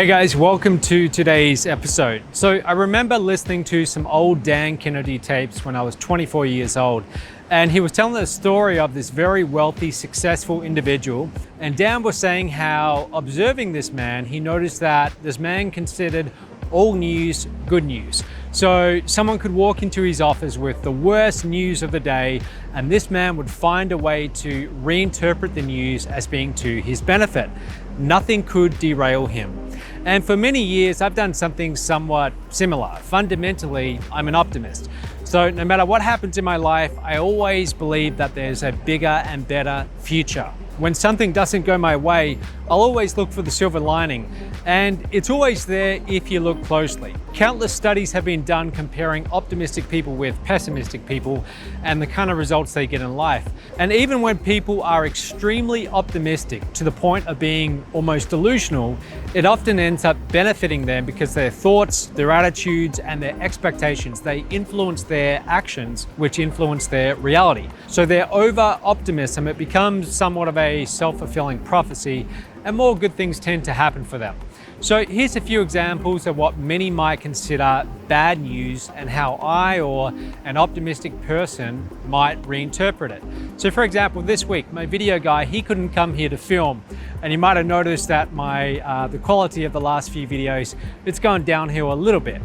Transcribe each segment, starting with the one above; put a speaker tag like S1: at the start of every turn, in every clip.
S1: Hey guys, welcome to today's episode. So I remember listening to some old Dan Kennedy tapes when I was 24 years old, and he was telling the story of this very wealthy, successful individual. And Dan was saying how, observing this man, he noticed that this man considered all news good news. So someone could walk into his office with the worst news of the day, and this man would find a way to reinterpret the news as being to his benefit. Nothing could derail him. And for many years, I've done something somewhat similar. Fundamentally, I'm an optimist. So no matter what happens in my life, I always believe that there's a bigger and better future. When something doesn't go my way, I'll always look for the silver lining, and it's always there if you look closely. Countless studies have been done comparing optimistic people with pessimistic people and the kind of results they get in life. And even when people are extremely optimistic to the point of being almost delusional, it often ends up benefiting them because their thoughts, their attitudes, and their expectations, they influence their actions, which influence their reality. So their over-optimism, it becomes somewhat of a self-fulfilling prophecy, and more good things tend to happen for them. So here's a few examples of what many might consider bad news and how I or an optimistic person might reinterpret it. So for example, this week, my video guy, he couldn't come here to film, and you might have noticed that the quality of the last few videos, it's gone downhill a little bit.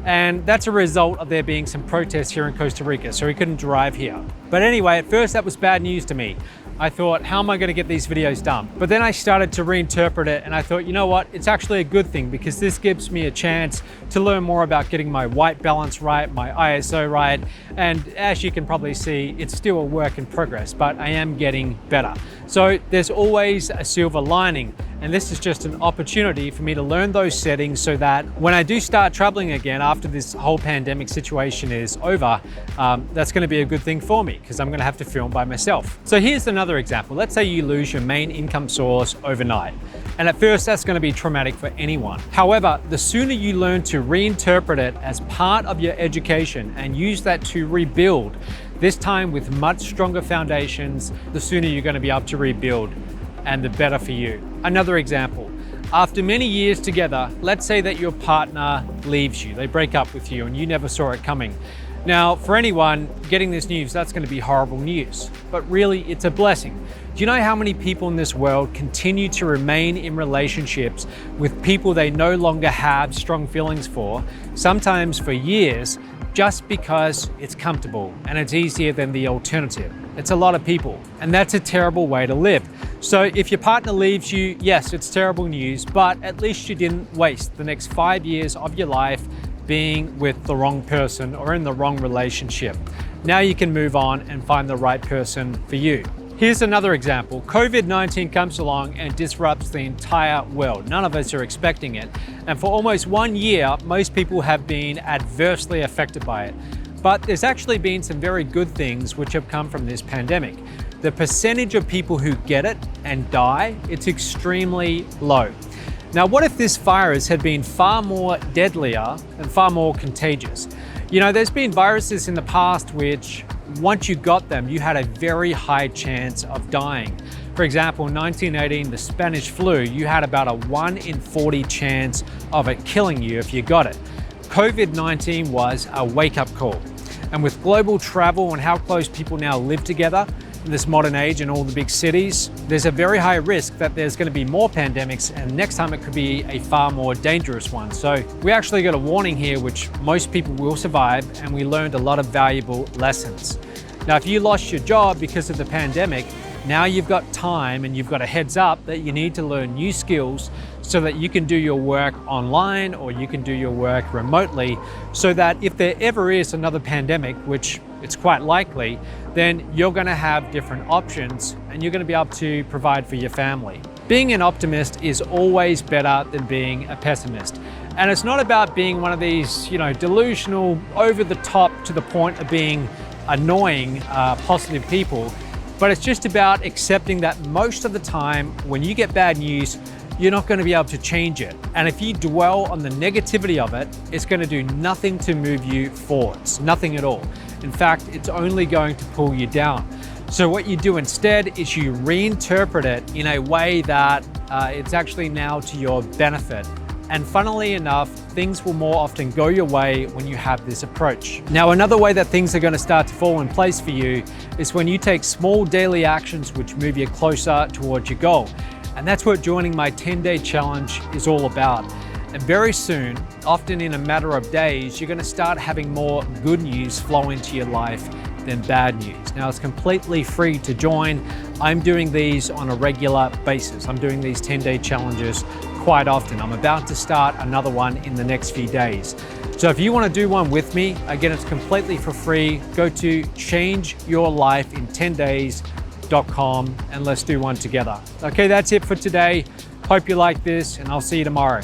S1: And that's a result of there being some protests here in Costa Rica, so he couldn't drive here. But anyway, at first that was bad news to me. I thought, how am I going to get these videos done? But then I started to reinterpret it, and I thought, you know what? It's actually a good thing because this gives me a chance to learn more about getting my white balance right, my ISO right. And as you can probably see, it's still a work in progress, but I am getting better. So there's always a silver lining. And this is just an opportunity for me to learn those settings so that when I do start traveling again after this whole pandemic situation is over, that's going to be a good thing for me because I'm going to have to film by myself. So here's another example. Let's say you lose your main income source overnight. And at first that's going to be traumatic for anyone. However, the sooner you learn to reinterpret it as part of your education and use that to rebuild, this time with much stronger foundations, the sooner you're going to be able to rebuild, and the better for you. Another example, after many years together, let's say that your partner leaves you, they break up with you and you never saw it coming. Now, for anyone getting this news, that's going to be horrible news, but really it's a blessing. Do you know how many people in this world continue to remain in relationships with people they no longer have strong feelings for, sometimes for years, just because it's comfortable and it's easier than the alternative? It's a lot of people, and that's a terrible way to live. So if your partner leaves you, yes, it's terrible news, but at least you didn't waste the next 5 years of your life being with the wrong person or in the wrong relationship. Now you can move on and find the right person for you. Here's another example. COVID-19 comes along and disrupts the entire world. None of us are expecting it. And for almost 1 year, most people have been adversely affected by it. But there's actually been some very good things which have come from this pandemic. The percentage of people who get it and die, it's extremely low. Now, what if this virus had been far more deadlier and far more contagious? You know, there's been viruses in the past which, once you got them, you had a very high chance of dying. For example, in 1918, the Spanish flu, you had about a 1 in 40 chance of it killing you if you got it. COVID-19 was a wake-up call. And with global travel and how close people now live together in this modern age in all the big cities, there's a very high risk that there's going to be more pandemics, and next time it could be a far more dangerous one. So we actually got a warning here which most people will survive, and we learned a lot of valuable lessons. Now, if you lost your job because of the pandemic, now you've got time and you've got a heads up that you need to learn new skills so that you can do your work online or you can do your work remotely, so that if there ever is another pandemic, which it's quite likely, then you're going to have different options and you're going to be able to provide for your family. Being an optimist is always better than being a pessimist. And it's not about being one of these, delusional, over the top to the point of being annoying, positive people. But it's just about accepting that most of the time when you get bad news, you're not going to be able to change it. And if you dwell on the negativity of it, it's going to do nothing to move you forwards, nothing at all. In fact, it's only going to pull you down. So what you do instead is you reinterpret it in a way that it's actually now to your benefit And funnily enough, things will more often go your way when you have this approach. Now, another way that things are going to start to fall in place for you is when you take small daily actions which move you closer towards your goal. And that's what joining my 10-day challenge is all about. And very soon, often in a matter of days, you're going to start having more good news flow into your life than bad news. Now, it's completely free to join. I'm doing these on a regular basis. I'm doing these 10-day challenges quite often. I'm about to start another one in the next few days. So if you want to do one with me, again, it's completely for free. Go to changeyourlifein10days.com and let's do one together. Okay, that's it for today. Hope you like this, and I'll see you tomorrow.